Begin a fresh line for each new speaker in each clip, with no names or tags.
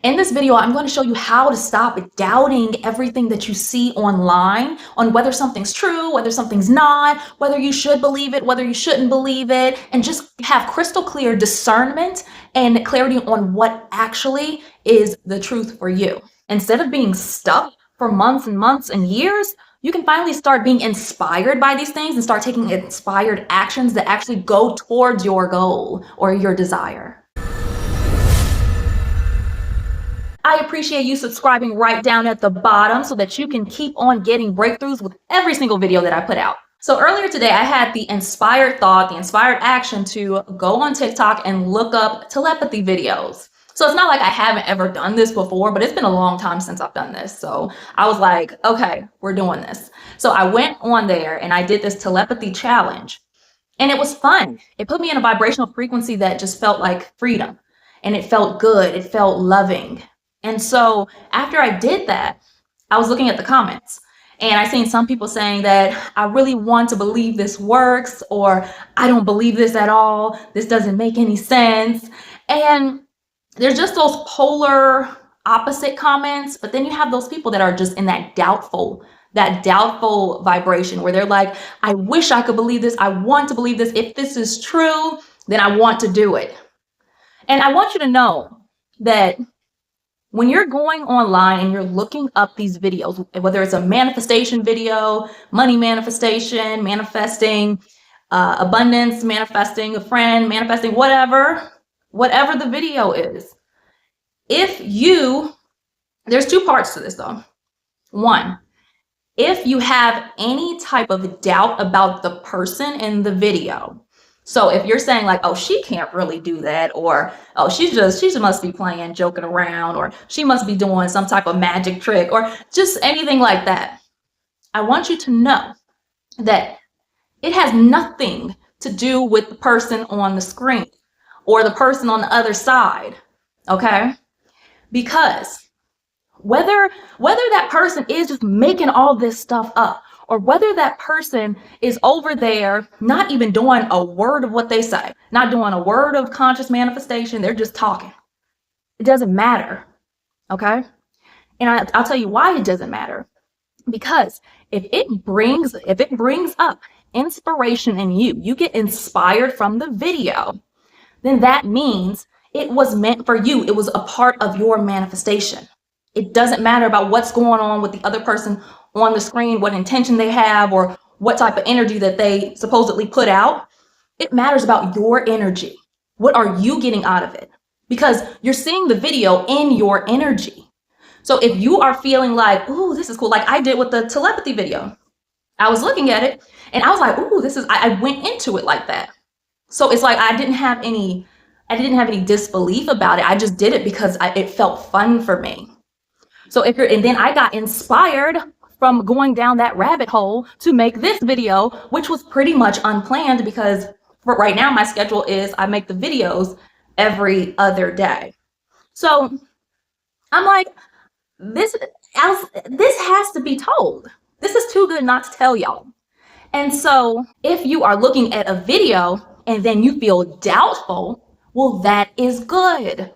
In this video, I'm going to show you how to stop doubting everything that you see online on whether something's true, whether something's not, whether you should believe it, whether you shouldn't believe it, and just have crystal clear discernment and clarity on what actually is the truth for you. Instead of being stuck for months and months and years, you can finally start being inspired by these things and start taking inspired actions that actually go towards your goal or your desire. I appreciate you subscribing right down at the bottom so that you can keep on getting breakthroughs with every single video that I put out. So earlier today, I had the inspired thought, the inspired action to go on TikTok and look up telepathy videos. So it's not like I haven't ever done this before, but it's been a long time since I've done this. So I was like, okay, we're doing this. So I went on there and I did this telepathy challenge and it was fun. It put me in a vibrational frequency that just felt like freedom and it felt good. It felt loving. And so after I did that, I was looking at the comments and I seen some people saying that I really want to believe this works, or I don't believe this at all. This doesn't make any sense. And there's just those polar opposite comments, but then you have those people that are just in that doubtful vibration where they're like, I wish I could believe this. I want to believe this. If this is true, then I want to do it. And I want you to know that when you're going online and you're looking up these videos, whether it's a manifestation video, money manifestation, manifesting abundance, manifesting a friend, manifesting whatever the video is, there's two parts to this though. One, if you have any type of doubt about the person in the video, so if you're saying like, oh, she can't really do that, or oh, she just must be playing, joking around, or she must be doing some type of magic trick, or just anything like that, I want you to know that it has nothing to do with the person on the screen or the person on the other side, okay? Because whether that person is just making all this stuff up, or whether that person is over there not even doing a word of what they say, not doing a word of conscious manifestation, they're just talking. It doesn't matter, okay? And I'll tell you why it doesn't matter. Because if it brings up inspiration in you, you get inspired from the video, then that means it was meant for you. It was a part of your manifestation. It doesn't matter about what's going on with the other person on the screen, what intention they have, or what type of energy that they supposedly put out. It matters about your energy. What are you getting out of it? Because you're seeing the video in your energy. So if you are feeling like, ooh, this is cool, like I did with the telepathy video, I was looking at it and I was like, ooh, I went into it like that. So it's like I didn't have any disbelief about it. I just did it because it felt fun for me. So and then I got inspired from going down that rabbit hole to make this video, which was pretty much unplanned because for right now, my schedule is I make the videos every other day. So I'm like, this has to be told. This is too good not to tell y'all. And so if you are looking at a video and then you feel doubtful, well, that is good.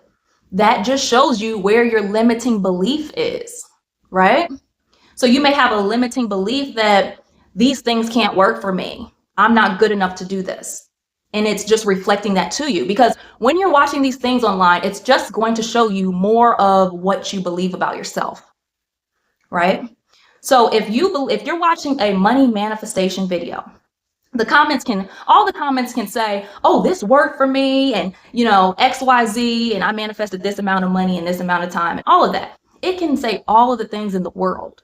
That just shows you where your limiting belief is, right? So you may have a limiting belief that these things can't work for me. I'm not good enough to do this. And it's just reflecting that to you, because when you're watching these things online, it's just going to show you more of what you believe about yourself, right? So if you're watching a money manifestation video, all the comments can say, oh, this worked for me, and XYZ, and I manifested this amount of money in this amount of time, and all of that. It can say all of the things in the world,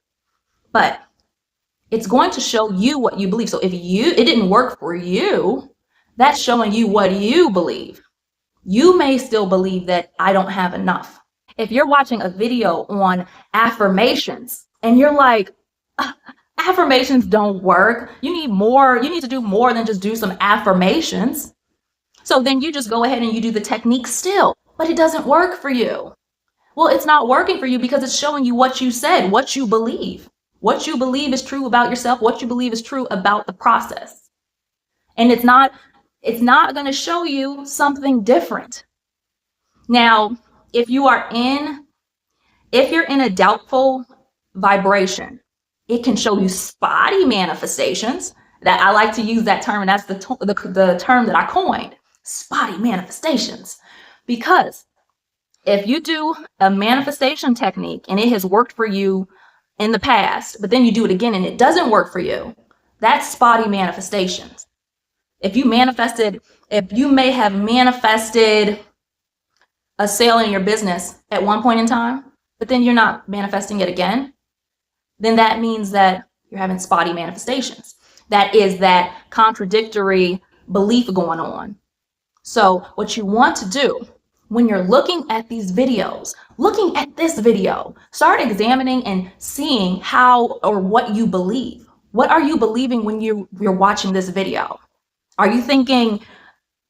but it's going to show you what you believe. So if it didn't work for you, that's showing you what you believe. You may still believe that I don't have enough. If you're watching a video on affirmations and you're like, affirmations don't work, you need to do more than just do some affirmations. So then you just go ahead and you do the technique still, but it doesn't work for you. Well, it's not working for you because it's showing you what you said, what you believe. What you believe is true about yourself, what you believe is true about the process. And it's not going to show you something different. Now, if you are in If you're in a doubtful vibration, it can show you spotty manifestations. That I like to use that term, and that's the term that I coined, spotty manifestations. Because if you do a manifestation technique and it has worked for you in the past, but then you do it again and it doesn't work for you, that's spotty manifestations. If you may have manifested a sale in your business at one point in time, but then you're not manifesting it again, then that means that you're having spotty manifestations. That is that contradictory belief going on. So what you want to do when you're looking at these videos, looking at this video, start examining and seeing how or what you believe. What are you believing when you're watching this video? Are you thinking,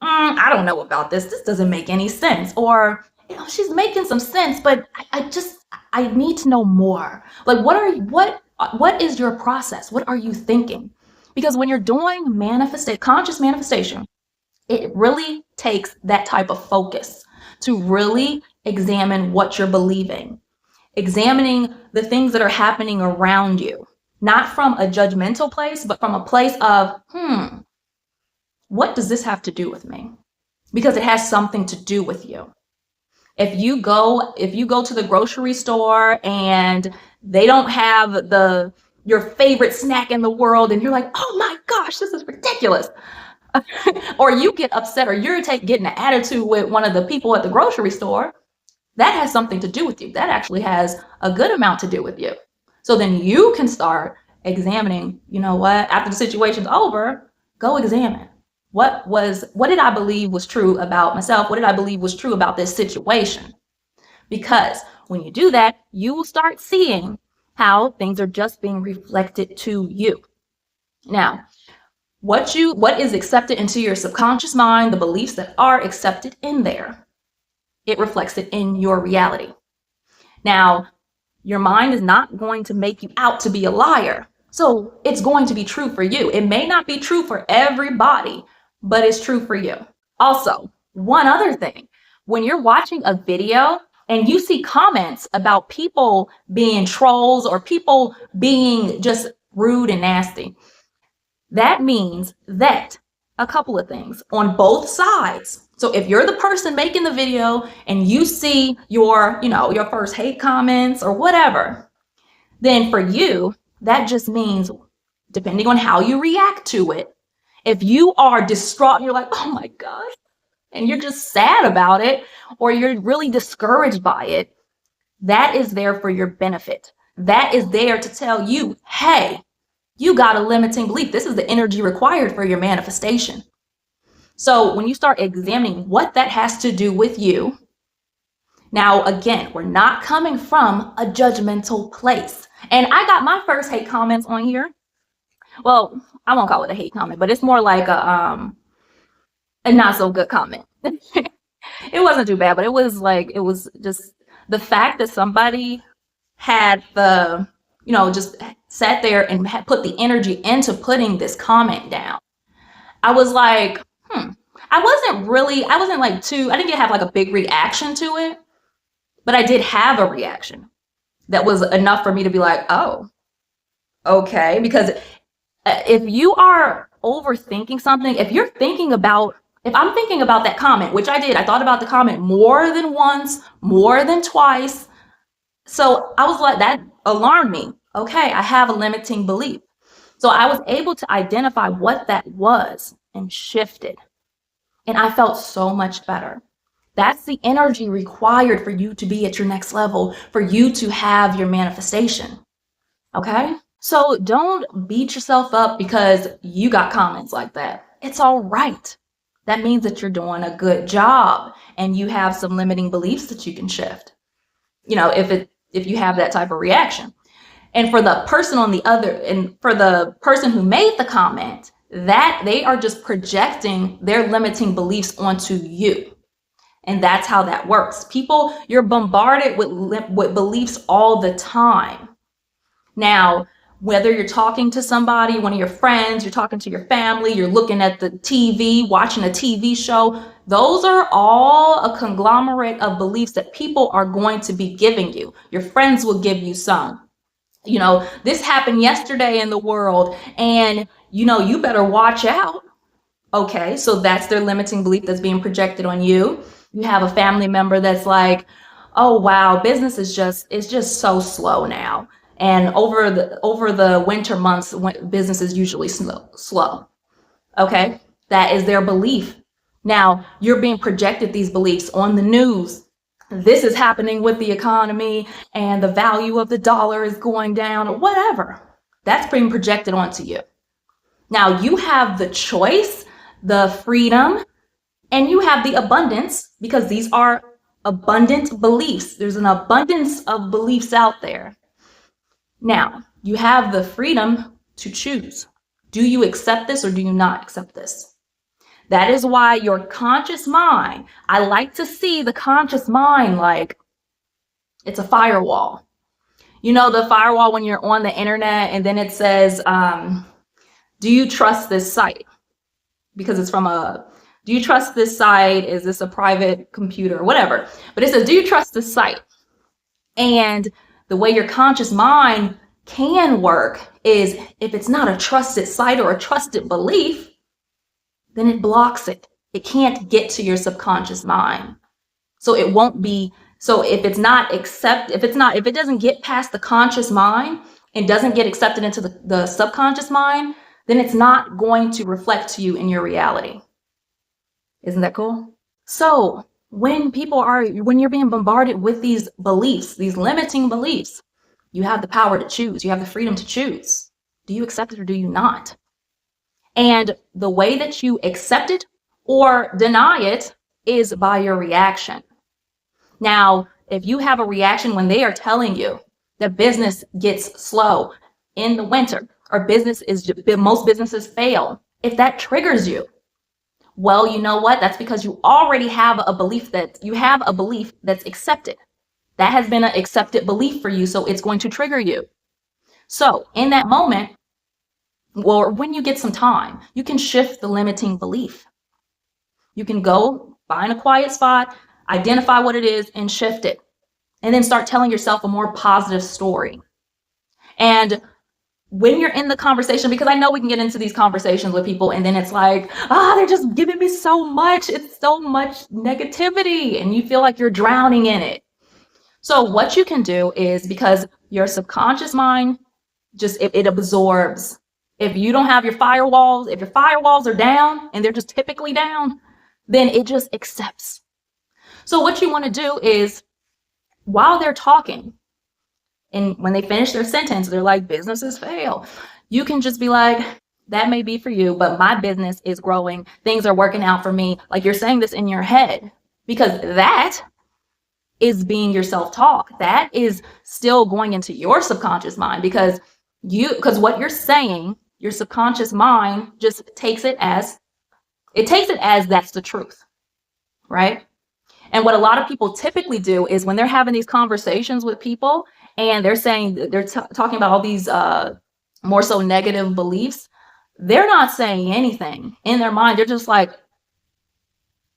I don't know about this. This doesn't make any sense. Or, she's making some sense, but I need to know more. Like, what is your process? What are you thinking? Because when you're doing conscious manifestation, it really takes that type of focus to really examine what you're believing, examining the things that are happening around you, not from a judgmental place, but from a place of, what does this have to do with me? Because it has something to do with you. If you go to the grocery store and they don't have your favorite snack in the world and you're like, oh my gosh, this is ridiculous. Or you get upset or you're getting an attitude with one of the people at the grocery store, that has something to do with you. That actually has a good amount to do with you. So then you can start examining, you know what, after the situation's over, go examine. What did I believe was true about myself? What did I believe was true about this situation? Because when you do that, you will start seeing how things are just being reflected to you. Now, what is accepted into your subconscious mind, the beliefs that are accepted in there, it reflects it in your reality. Now, your mind is not going to make you out to be a liar. So it's going to be true for you. It may not be true for everybody, but it's true for you. Also, one other thing, when you're watching a video and you see comments about people being trolls or people being just rude and nasty, that means that a couple of things on both sides. So if you're the person making the video and you see your first hate comments or whatever, then for you, that just means, depending on how you react to it, if you are distraught and you're like, oh my gosh, and you're just sad about it, or you're really discouraged by it, that is there for your benefit. That is there to tell you, hey, you got a limiting belief. This is the energy required for your manifestation. So when you start examining what that has to do with you, now again, we're not coming from a judgmental place. And I got my first hate comments on here. Well, I won't call it a hate comment, but it's more like a not so good comment. It wasn't too bad, but it was just the fact that somebody had just sat there and had put the energy into putting this comment down. I was like, I didn't have like a big reaction to it, but I did have a reaction that was enough for me to be like, oh, okay. Because if you are overthinking something, if I'm thinking about that comment, which I did, I thought about the comment more than once, more than twice. So I was like, that alarmed me. Okay, I have a limiting belief. So I was able to identify what that was and shifted. And I felt so much better. That's the energy required for you to be at your next level, for you to have your manifestation. Okay? So don't beat yourself up because you got comments like that. It's all right. That means that you're doing a good job and you have some limiting beliefs that you can shift. If you have that type of reaction. And for the person for the person who made the comment, that they are just projecting their limiting beliefs onto you. And that's how that works. People, you're bombarded with beliefs all the time. Now, whether you're talking to somebody, one of your friends, you're talking to your family, you're looking at the TV, watching a TV show, Those are all a conglomerate of beliefs that people are going to be giving you. Your friends will give you some. This happened yesterday in the world, and you better watch out. Okay, so that's their limiting belief that's being projected on you. You have a family member that's like, oh wow, business is just so slow now. And over the winter months, business is usually slow. Okay, that is their belief. Now you're being projected these beliefs on the news. This is happening with the economy, and the value of the dollar is going down, or whatever. That's being projected onto you. Now you have the choice, the freedom, and you have the abundance, because these are abundant beliefs. There's an abundance of beliefs out there. Now, you have the freedom to choose. Do you accept this or do you not accept this? That is why your conscious mind, I like to see the conscious mind like it's a firewall. The firewall when you're on the internet and then it says, do you trust this site? Because it's do you trust this site? Is this a private computer? Whatever. But it says, do you trust this site? And the way your conscious mind can work is if it's not a trusted site or a trusted belief, then it blocks it. It can't get to your subconscious mind. So it won't be, so if it doesn't get past the conscious mind and doesn't get accepted into the subconscious mind, then it's not going to reflect to you in your reality. Isn't that cool? So when you're being bombarded with these beliefs, these limiting beliefs, you have the power to choose. You have the freedom to choose. Do you accept it or do you not? And the way that you accept it or deny it is by your reaction. Now, if you have a reaction when they are telling you that business gets slow in the winter, or most businesses fail, if that triggers you, well, you know what? That's because you already have a belief that's accepted. That has been an accepted belief for you, so it's going to trigger you. So in that moment, or when you get some time, you can shift the limiting belief. You can go find a quiet spot, identify what it is, and shift it. And then start telling yourself a more positive story. And when you're in the conversation, because I know we can get into these conversations with people and then it's like, they're just giving me so much. It's so much negativity and you feel like you're drowning in it. So what you can do is, because your subconscious mind it absorbs. If you don't have your firewalls, if your firewalls are down, and they're just typically down, then it just accepts. So what you want to do is, while they're talking, and when they finish their sentence, they're like, businesses fail. You can just be like, that may be for you, but my business is growing. Things are working out for me. Like, you're saying this in your head, because that is being your self-talk. That is still going into your subconscious mind, because what you're saying, your subconscious mind just takes it as that's the truth, right? And what a lot of people typically do is, when they're having these conversations with people and they're saying, talking about all these more so negative beliefs, they're not saying anything in their mind. They're just like,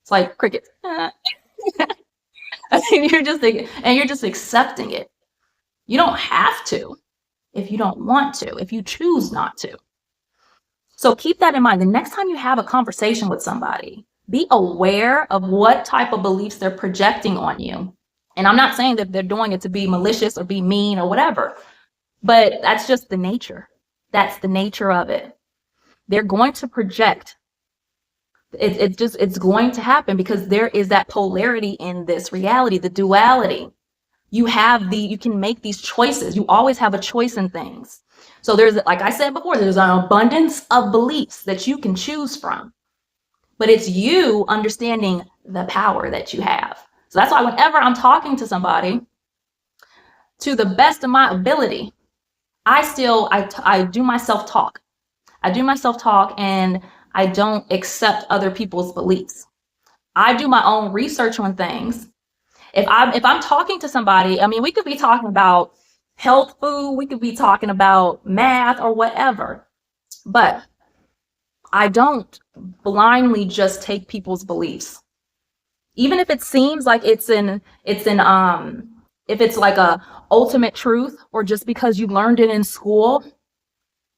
it's like crickets. You're just accepting it. You don't have to if you don't want to, if you choose not to. So keep that in mind. The next time you have a conversation with somebody, be aware of what type of beliefs they're projecting on you. And I'm not saying that they're doing it to be malicious or be mean or whatever, but that's just the nature. That's the nature of it. They're going to project. It's going to happen, because there is that polarity in this reality, the duality. You can make these choices. You always have a choice in things. So there's, like I said before, there's an abundance of beliefs that you can choose from. But it's you understanding the power that you have. So that's why whenever I'm talking to somebody, to the best of my ability, I do my self-talk. I do my self-talk, and I don't accept other people's beliefs. I do my own research on things. If I'm talking to somebody, I mean, we could be talking about health food, we could be talking about math or whatever, but I don't blindly just take people's beliefs. Even if it seems like if it's like a ultimate truth or just because you learned it in school,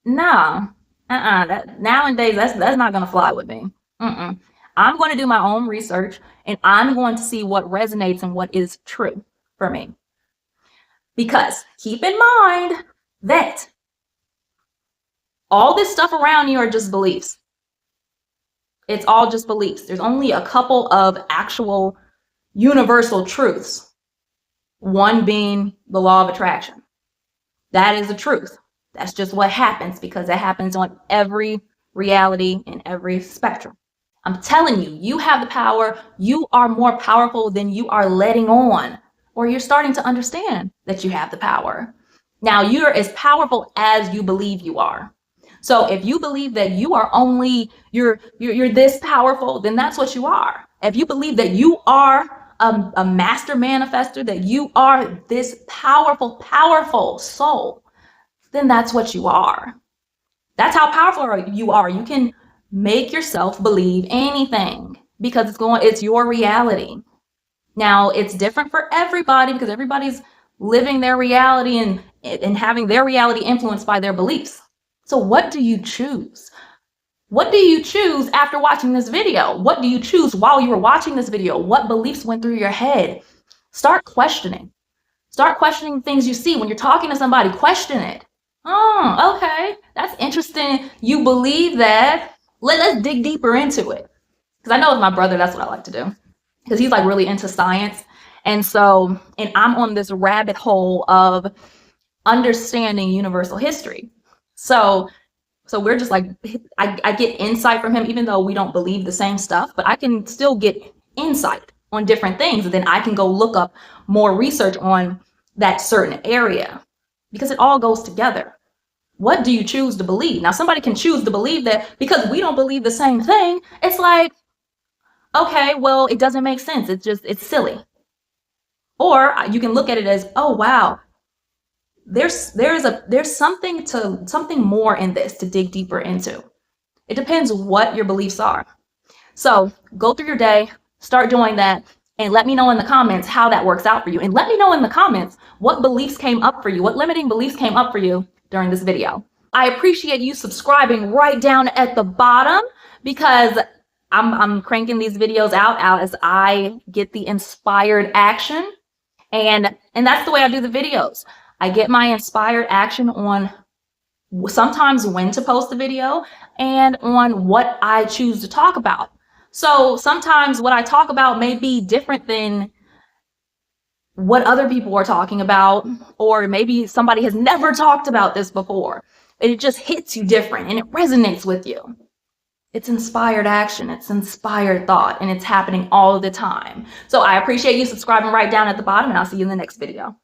nah. Nowadays that's not gonna fly with me. Mm-mm. I'm going to do my own research and I'm going to see what resonates and what is true for me. Because keep in mind that all this stuff around you are just beliefs. It's all just beliefs. There's only a couple of actual universal truths. One being the law of attraction. That is the truth. That's just what happens because it happens on every reality in every spectrum. I'm telling you, you have the power. You are more powerful than you are letting on, or you're starting to understand that you have the power. Now, you're as powerful as you believe you are. So if you believe that you are only you're this powerful, then that's what you are. If you believe that you are a master manifester, that you are this powerful soul, then that's what you are. That's how powerful you are. You can make yourself believe anything because it's your reality. Now, it's different for everybody because everybody's living their reality and having their reality influenced by their beliefs. So what do you choose? What do you choose after watching this video? What do you choose while you were watching this video? What beliefs went through your head? Start questioning. Start questioning things you see when you're talking to somebody. Question it. Oh, okay. That's interesting. You believe that. Let's dig deeper into it. Because I know with my brother, that's what I like to do. Because he's like really into science. And I'm on this rabbit hole of understanding universal history. So we're just like, I get insight from him, even though we don't believe the same stuff, but I can still get insight on different things. And then I can go look up more research on that certain area because it all goes together. What do you choose to believe? Now, somebody can choose to believe that because we don't believe the same thing. It's like, okay, well, it doesn't make sense. It's silly. Or you can look at it as, oh, wow, there's something more in this to dig deeper into. It depends what your beliefs are. So go through your day, start doing that, and let me know in the comments how that works out for you. And let me know in the comments what beliefs came up for you, what limiting beliefs came up for you during this video. I appreciate you subscribing right down at the bottom because I'm cranking these videos out as I get the inspired action. And that's the way I do the videos. I get my inspired action on sometimes when to post the video and on what I choose to talk about. So sometimes what I talk about may be different than what other people are talking about, or maybe somebody has never talked about this before. It just hits you different and it resonates with you. It's inspired action, it's inspired thought, and it's happening all the time. So I appreciate you subscribing right down at the bottom, and I'll see you in the next video.